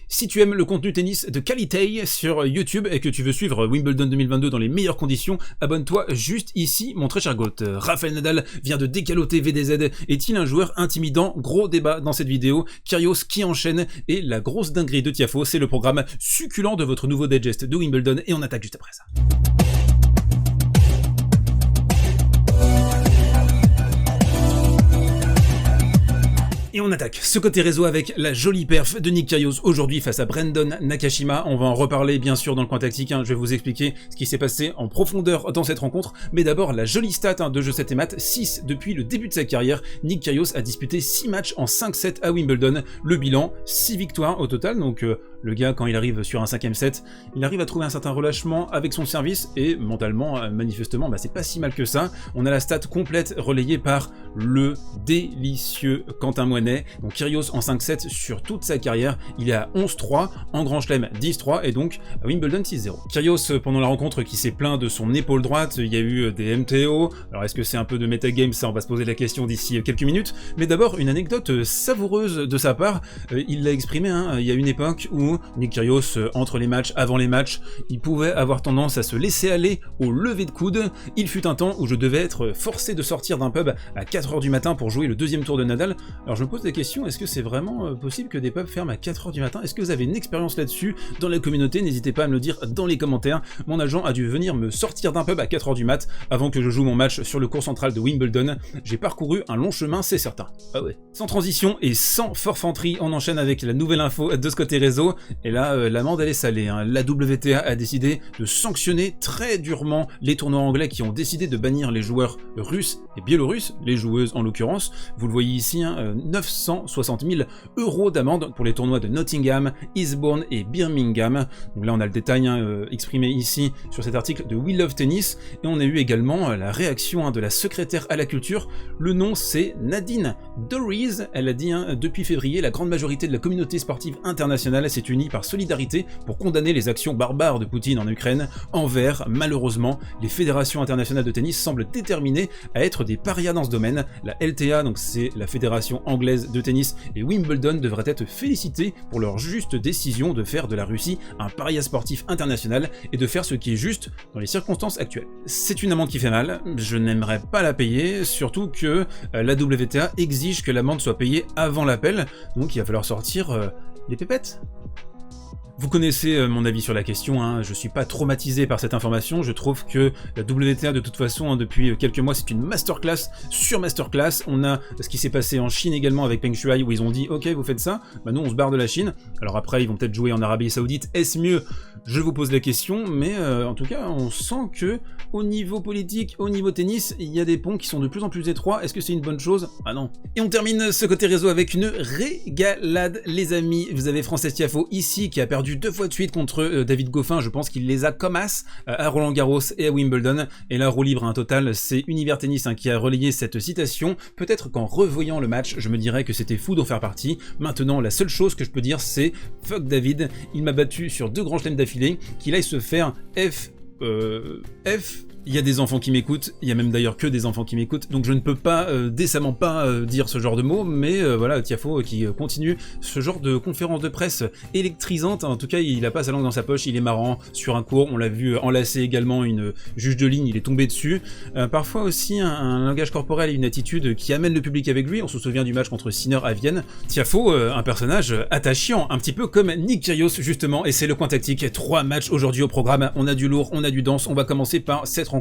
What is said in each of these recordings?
Si tu aimes le contenu tennis de qualité sur YouTube et que tu veux suivre Wimbledon 2022 dans les meilleures conditions, abonne-toi juste ici, mon très cher Goat. Rafael Nadal vient de décaloter VDZ. Est-il un joueur intimidant? Gros débat dans cette vidéo. Kyrgios qui enchaîne et la grosse dinguerie de Tiafoe, c'est le programme succulent de votre nouveau digest de Wimbledon et on attaque juste après ça. Et on attaque ce côté réseau avec la jolie perf de Nick Kyrgios aujourd'hui face à Brandon Nakashima. On va en reparler bien sûr dans le coin tactique, je vais vous expliquer ce qui s'est passé en profondeur dans cette rencontre. Mais d'abord la jolie stat de jeu 7 et mat, 6 depuis le début de sa carrière. Nick Kyrgios a disputé 6 matchs en 5-7 à Wimbledon. Le bilan, 6 victoires au total, donc le gars quand il arrive sur un 5e set, il arrive à trouver un certain relâchement avec son service et mentalement, manifestement, c'est pas si mal que ça. On a la stat complète relayée par le délicieux Quentin Moinet. Donc Kyrgios en 5-7 sur toute sa carrière, il est à 11-3, en Grand Chelem 10-3 et donc à Wimbledon 6-0. Kyrgios pendant la rencontre qui s'est plaint de son épaule droite, il y a eu des MTO, alors est-ce que c'est un peu de metagame? Ça on va se poser la question d'ici quelques minutes, mais d'abord une anecdote savoureuse de sa part, il l'a exprimé, il y a une époque où Nick Kyrgios entre les matchs, avant les matchs, il pouvait avoir tendance à se laisser aller au lever de coude. Il fut un temps où je devais être forcé de sortir d'un pub à 4h du matin pour jouer le deuxième tour de Nadal. Alors je me pose des questions, est-ce que c'est vraiment possible que des pubs ferment à 4h du matin? Est-ce que vous avez une expérience là-dessus dans la communauté? N'hésitez pas à me le dire dans les commentaires. Mon agent a dû venir me sortir d'un pub à 4h du mat avant que je joue mon match sur le court central de Wimbledon. J'ai parcouru un long chemin, c'est certain. Ah ouais. Sans transition et sans forfanterie, on enchaîne avec la nouvelle info de ce côté réseau. Et là, l'amende elle est salée. La WTA a décidé de sanctionner très durement les tournois anglais qui ont décidé de bannir les joueurs russes et biélorusses, les joueuses en l'occurrence. Vous le voyez ici, 960 000 € d'amende pour les tournois de Nottingham, Eastbourne et Birmingham. Donc là on a le détail exprimé ici sur cet article de We Love Tennis et on a eu également la réaction de la secrétaire à la culture. Le nom c'est Nadine Dorries. Elle a dit depuis février la grande majorité de la communauté sportive internationale s'est unie par solidarité pour condamner les actions barbares de Poutine en Ukraine envers, malheureusement, les fédérations internationales de tennis semblent déterminées à être des parias dans ce domaine. La LTA, donc c'est la fédération anglaise de tennis, et Wimbledon devraient être félicités pour leur juste décision de faire de la Russie un paria sportif international et de faire ce qui est juste dans les circonstances actuelles. C'est une amende qui fait mal, je n'aimerais pas la payer, surtout que la WTA exige que l'amende soit payée avant l'appel, donc il va falloir sortir les pépettes. Vous connaissez mon avis sur la question, je suis pas traumatisé par cette information, je trouve que la WTA de toute façon depuis quelques mois c'est une masterclass sur masterclass. On a ce qui s'est passé en Chine également avec Peng Shuai où ils ont dit ok vous faites ça, nous on se barre de la Chine. Alors après ils vont peut-être jouer en Arabie Saoudite, est-ce mieux? Je vous pose la question, mais en tout cas on sent que au niveau politique, au niveau tennis, il y a des ponts qui sont de plus en plus étroits. Est-ce que c'est une bonne chose? Ah non. Et on termine ce côté réseau avec une régalade les amis. Vous avez Frances Tiafoe ici qui a perdu 2 fois de suite contre David Goffin, je pense qu'il les a comme as à Roland Garros et à Wimbledon, et là roue libre total, c'est Univers Tennis qui a relayé cette citation. Peut-être qu'en revoyant le match, je me dirais que c'était fou d'en faire partie. Maintenant, la seule chose que je peux dire, c'est fuck David, il m'a battu sur 2 grands chelems d'affilée, qu'il aille se faire F. Il y a des enfants qui m'écoutent, il y a même d'ailleurs que des enfants qui m'écoutent, donc je ne peux pas, décemment pas dire ce genre de mots, mais voilà, Tiafoe qui continue ce genre de conférence de presse électrisante. En tout cas il a pas sa langue dans sa poche, il est marrant sur un court, on l'a vu enlacer également une juge de ligne, il est tombé dessus. Parfois aussi un langage corporel et une attitude qui amène le public avec lui. On se souvient du match contre Sinner à Vienne. Tiafoe, un personnage attachant, un petit peu comme Nick Kyrgios justement, et c'est le coin tactique. 3 matchs aujourd'hui au programme, on a du lourd, on a du dense, on va commencer par cette rencontre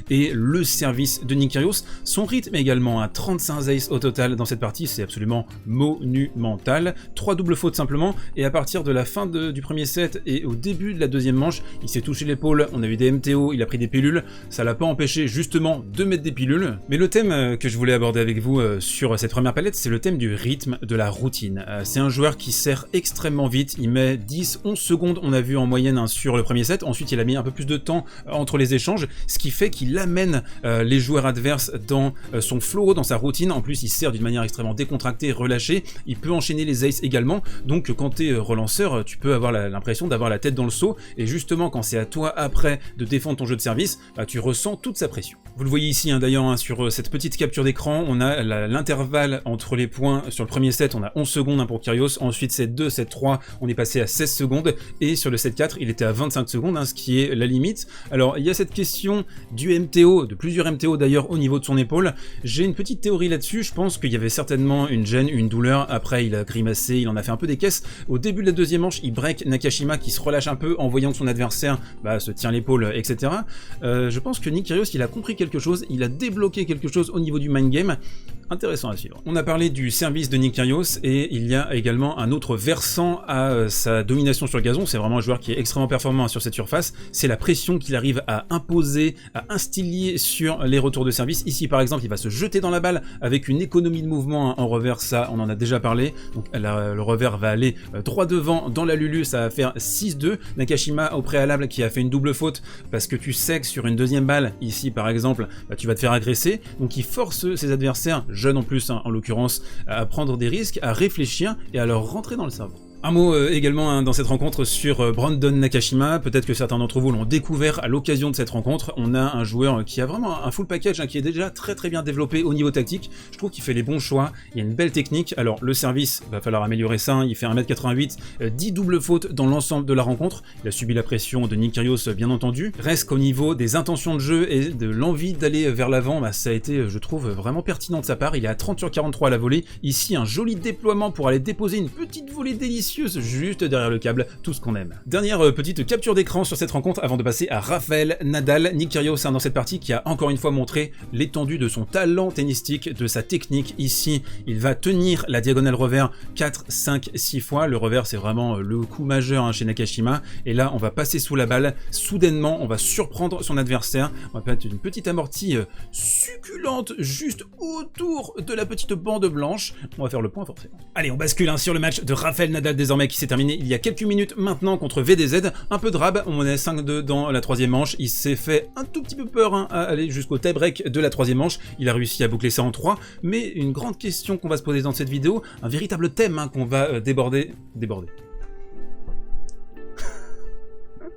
et le service de Nick Kyrgios. Son rythme également à 35 aces au total dans cette partie, c'est absolument monumental. 3 doubles fautes simplement, et à partir de la fin du premier set et au début de la deuxième manche, il s'est touché l'épaule, on a eu des MTO, il a pris des pilules, ça l'a pas empêché justement de mettre des pilules. Mais le thème que je voulais aborder avec vous sur cette première palette, c'est le thème du rythme, de la routine. C'est un joueur qui sert extrêmement vite, il met 10-11 secondes, on a vu en moyenne sur le premier set, ensuite il a mis un peu plus de temps entre les échanges, ce qui fait qu'il amène les joueurs adverses dans son flow, dans sa routine. En plus il sert d'une manière extrêmement décontractée, relâchée, il peut enchaîner les aces également, donc quand tu es relanceur tu peux avoir l'impression d'avoir la tête dans le seau, et justement quand c'est à toi après de défendre ton jeu de service, tu ressens toute sa pression. Vous le voyez ici, hein, d'ailleurs, hein, sur cette petite capture d'écran, on a l'intervalle entre les points. Sur le premier set, on a 11 secondes hein, pour Kyrgios, ensuite set 2, set 3, on est passé à 16 secondes, et sur le set 4, il était à 25 secondes, hein, ce qui est la limite. Alors, il y a cette question du MTO, de plusieurs MTO d'ailleurs, au niveau de son épaule. J'ai une petite théorie là-dessus, je pense qu'il y avait certainement une gêne, une douleur, après il a grimacé, il en a fait un peu des caisses. Au début de la deuxième manche, il break Nakashima qui se relâche un peu en voyant que son adversaire se tient l'épaule, etc. Je pense que Nick Kyrgios, il a compris quelque chose, il a débloqué quelque chose au niveau du mind game, intéressant à suivre. On a parlé du service de Nick Kyrgios et il y a également un autre versant à sa domination sur le gazon, c'est vraiment un joueur qui est extrêmement performant sur cette surface, c'est la pression qu'il arrive à imposer, à instiller sur les retours de service. Ici par exemple, il va se jeter dans la balle avec une économie de mouvement hein, en revers, ça on en a déjà parlé, donc le revers va aller droit devant dans la lulu, ça va faire 6-2, Nakashima au préalable qui a fait une double faute parce que tu sais que sur une deuxième balle, ici par exemple, tu vas te faire agresser, donc il force ses adversaires, jeunes en plus hein, en l'occurrence, à prendre des risques, à réfléchir et à leur rentrer dans le cerveau. Un mot également hein, dans cette rencontre sur Brandon Nakashima, peut-être que certains d'entre vous l'ont découvert à l'occasion de cette rencontre. On a un joueur qui a vraiment un full package, hein, qui est déjà très bien développé au niveau tactique. Je trouve qu'il fait les bons choix, il y a une belle technique. Alors le service, va falloir améliorer ça, hein. Il fait 1m88, 10 doubles fautes dans l'ensemble de la rencontre. Il a subi la pression de Nick Kyrgios bien entendu. Reste qu'au niveau des intentions de jeu et de l'envie d'aller vers l'avant, ça a été je trouve vraiment pertinent de sa part. Il est à 30 sur 43 à la volée. Ici un joli déploiement pour aller déposer une petite volée délicieuse juste derrière le câble, tout ce qu'on aime. Dernière petite capture d'écran sur cette rencontre avant de passer à Rafael Nadal. Nick Kyrgios dans cette partie qui a encore une fois montré l'étendue de son talent tennistique, de sa technique. Ici, il va tenir la diagonale revers 4, 5, 6 fois. Le revers, c'est vraiment le coup majeur hein, chez Nakashima. Et là, on va passer sous la balle. Soudainement, on va surprendre son adversaire. On va mettre une petite amortie succulente juste autour de la petite bande blanche. On va faire le point forcément. Allez, on bascule hein, sur le match de Rafael Nadal désormais qui s'est terminé il y a quelques minutes maintenant contre VDZ. Un peu de rab, on est 5-2 dans la troisième manche. Il s'est fait un tout petit peu peur hein, à aller jusqu'au tie-break de la troisième manche. Il a réussi à boucler ça en 3. Mais une grande question qu'on va se poser dans cette vidéo, un véritable thème hein, qu'on va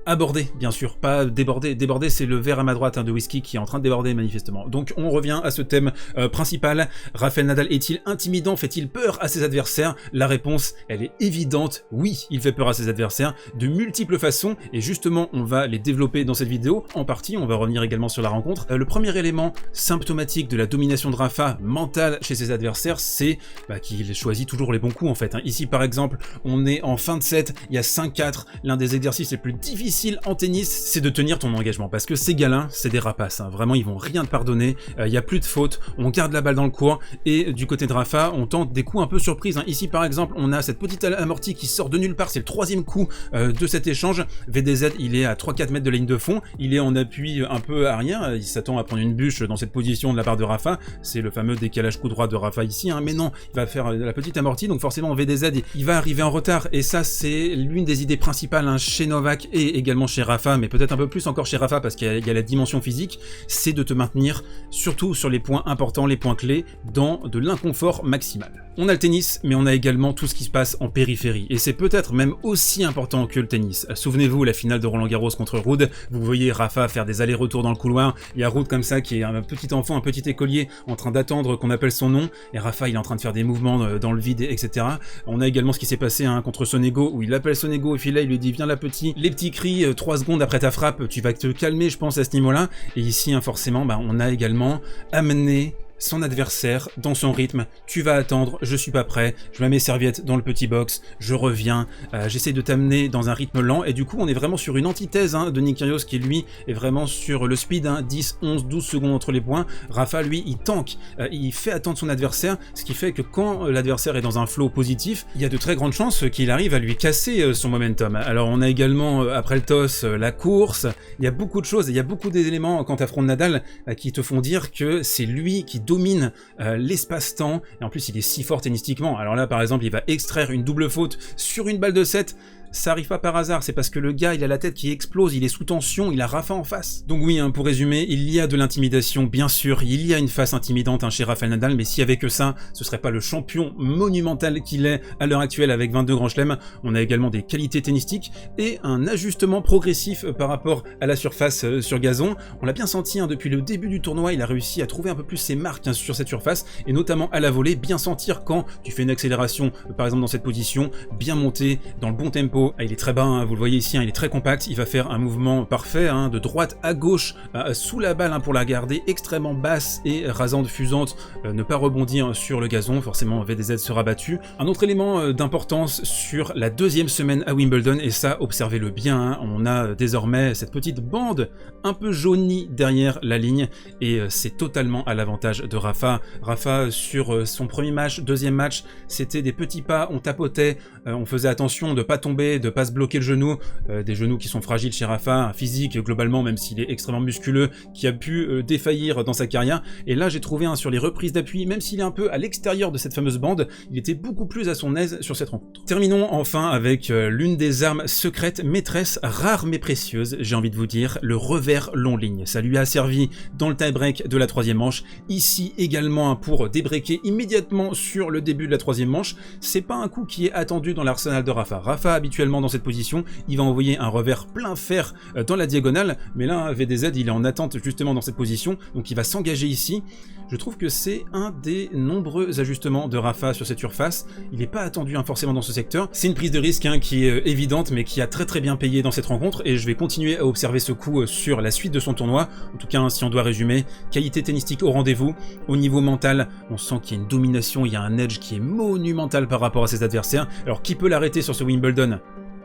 aborder, bien sûr, pas déborder. Déborder, c'est le verre à ma droite hein, de whisky qui est en train de déborder manifestement. Donc on revient à ce thème principal. Rafael Nadal est-il intimidant? Fait-il peur à ses adversaires? La réponse, elle est évidente. Oui, il fait peur à ses adversaires de multiples façons et justement, on va les développer dans cette vidéo. En partie, on va revenir également sur la rencontre. Le premier élément symptomatique de la domination de Rafa mentale chez ses adversaires, c'est qu'il choisit toujours les bons coups en fait. Hein. Ici, par exemple, on est en fin de set, il y a 5-4. L'un des exercices les plus difficiles en tennis, c'est de tenir ton engagement parce que ces gars-là, c'est des rapaces, hein. Vraiment ils vont rien te pardonner, il n'y a plus de faute, on garde la balle dans le court et du côté de Rafa, on tente des coups un peu surprises, hein. Ici par exemple, on a cette petite amortie qui sort de nulle part, c'est le troisième coup de cet échange. VDZ, il est à 3-4 mètres de la ligne de fond, il est en appui un peu arrière, il s'attend à prendre une bûche dans cette position de la part de Rafa, c'est le fameux décalage coup droit de Rafa ici, hein. Mais non, il va faire la petite amortie, donc forcément VDZ, il va arriver en retard et ça c'est l'une des idées principales hein, chez Novak et également chez Rafa, mais peut-être un peu plus encore chez Rafa parce qu'il y a la dimension physique, c'est de te maintenir surtout sur les points importants, les points clés, dans de l'inconfort maximal. On a le tennis, mais on a également tout ce qui se passe en périphérie, et c'est peut-être même aussi important que le tennis. Souvenez-vous, la finale de Roland Garros contre Ruud, vous voyez Rafa faire des allers-retours dans le couloir, il y a Ruud comme ça qui est un petit enfant, un petit écolier en train d'attendre qu'on appelle son nom, et Rafa il est en train de faire des mouvements dans le vide, etc. On a également ce qui s'est passé hein, contre Sonego, où il appelle Sonego au filet, il lui dit viens là petit, les petits cris, 3 secondes après ta frappe, tu vas te calmer je pense à ce niveau-là, et ici hein, forcément on a également amené son adversaire dans son rythme, tu vas attendre, je suis pas prêt, je mets mes serviettes dans le petit box, je reviens, j'essaie de t'amener dans un rythme lent, et du coup on est vraiment sur une antithèse hein, de Nick Kyrgios qui lui est vraiment sur le speed, hein, 10, 11, 12 secondes entre les points. Rafa lui il tank, il fait attendre son adversaire, ce qui fait que quand l'adversaire est dans un flow positif, il y a de très grandes chances qu'il arrive à lui casser son momentum. Alors on a également après le toss la course, il y a beaucoup de choses, il y a beaucoup d'éléments quand tu affrontes Nadal qui te font dire que c'est lui qui domine l'espace-temps, et en plus il est si fort tennistiquement. Alors là par exemple il va extraire une double faute sur une balle de 7, ça arrive pas par hasard, c'est parce que le gars il a la tête qui explose, il est sous tension, il a Rafa en face. Donc oui, hein, pour résumer, il y a de l'intimidation, bien sûr, il y a une face intimidante chez Rafael Nadal, mais s'il y avait que ça, ce serait pas le champion monumental qu'il est à l'heure actuelle avec 22 grands chelems. On a également des qualités tennistiques et un ajustement progressif par rapport à la surface sur gazon. On l'a bien senti, hein, depuis le début du tournoi, il a réussi à trouver un peu plus ses marques, hein, sur cette surface, et notamment à la volée, bien sentir quand tu fais une accélération, par exemple dans cette position, bien monter, dans le bon tempo. Ah, il est très bas, hein, vous le voyez ici, hein, il est très compact, il va faire un mouvement parfait, hein, de droite à gauche, sous la balle, hein, pour la garder extrêmement basse et rasante, fusante, ne pas rebondir sur le gazon, forcément VDZ sera battu. Un autre élément d'importance sur la deuxième semaine à Wimbledon, et ça, observez-le bien, hein, on a désormais cette petite bande un peu jaunie derrière la ligne, et c'est totalement à l'avantage de Rafa. Rafa, sur son premier match, deuxième match, c'était des petits pas, on tapotait, on faisait attention de pas tomber, de pas se bloquer le genou, des genoux qui sont fragiles chez Rafa, un physique globalement, même s'il est extrêmement musculeux, qui a pu défaillir dans sa carrière. Et là, j'ai trouvé, hein, sur les reprises d'appui, même s'il est un peu à l'extérieur de cette fameuse bande, il était beaucoup plus à son aise sur cette rencontre. Terminons enfin avec l'une des armes secrètes, maîtresse, rare mais précieuse, j'ai envie de vous dire, le revers long ligne. Ça lui a servi dans le tie-break de la troisième manche, ici également, hein, pour débreaker immédiatement sur le début de la troisième manche. C'est pas un coup qui est attendu dans l'arsenal de Rafa. Rafa, habituellement dans cette position, il va envoyer un revers plein fer dans la diagonale, mais là, VDZ, il est en attente justement dans cette position, donc il va s'engager ici. Je trouve que c'est un des nombreux ajustements de Rafa sur cette surface. Il n'est pas attendu, hein, forcément dans ce secteur. C'est une prise de risque, hein, qui est évidente, mais qui a très bien payé dans cette rencontre, et je vais continuer à observer ce coup sur la suite de son tournoi. En tout cas, hein, si on doit résumer, qualité tennistique au rendez-vous. Au niveau mental, on sent qu'il y a une domination, il y a un edge qui est monumental par rapport à ses adversaires. Alors qui peut l'arrêter sur ce Wimbledon?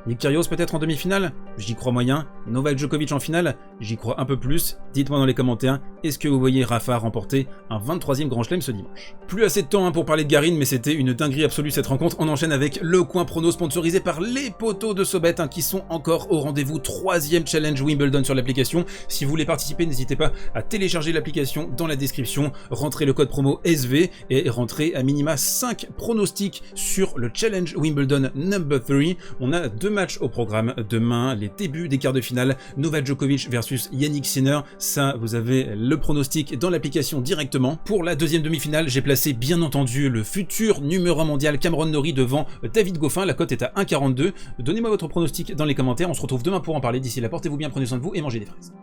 Nick Kyrgios peut-être en demi-finale? J'y crois moyen. Novak Djokovic en finale? J'y crois un peu plus. Dites-moi dans les commentaires, est-ce que vous voyez Rafa remporter un 23e Grand Chelem ce dimanche? Plus assez de temps, hein, pour parler de Garin, mais c'était une dinguerie absolue cette rencontre. On enchaîne avec le coin prono sponsorisé par les poteaux de Sobet, hein, qui sont encore au rendez-vous. 3e challenge Wimbledon sur l'application. Si vous voulez participer, n'hésitez pas à télécharger l'application dans la description, rentrez le code promo SV et rentrez à minima 5 pronostics sur le challenge Wimbledon number 3. On a 2 matchs au programme demain, les débuts des quarts de finale, Novak Djokovic versus Yannick Sinner. Ça, vous avez le pronostic dans l'application directement. Pour la deuxième demi-finale, j'ai placé bien entendu le futur numéro 1 mondial Cameron Norrie devant David Goffin. La cote est à 1,42. Donnez-moi votre pronostic dans les commentaires. On se retrouve demain pour en parler. D'ici là, portez-vous bien, prenez soin de vous et mangez des fraises.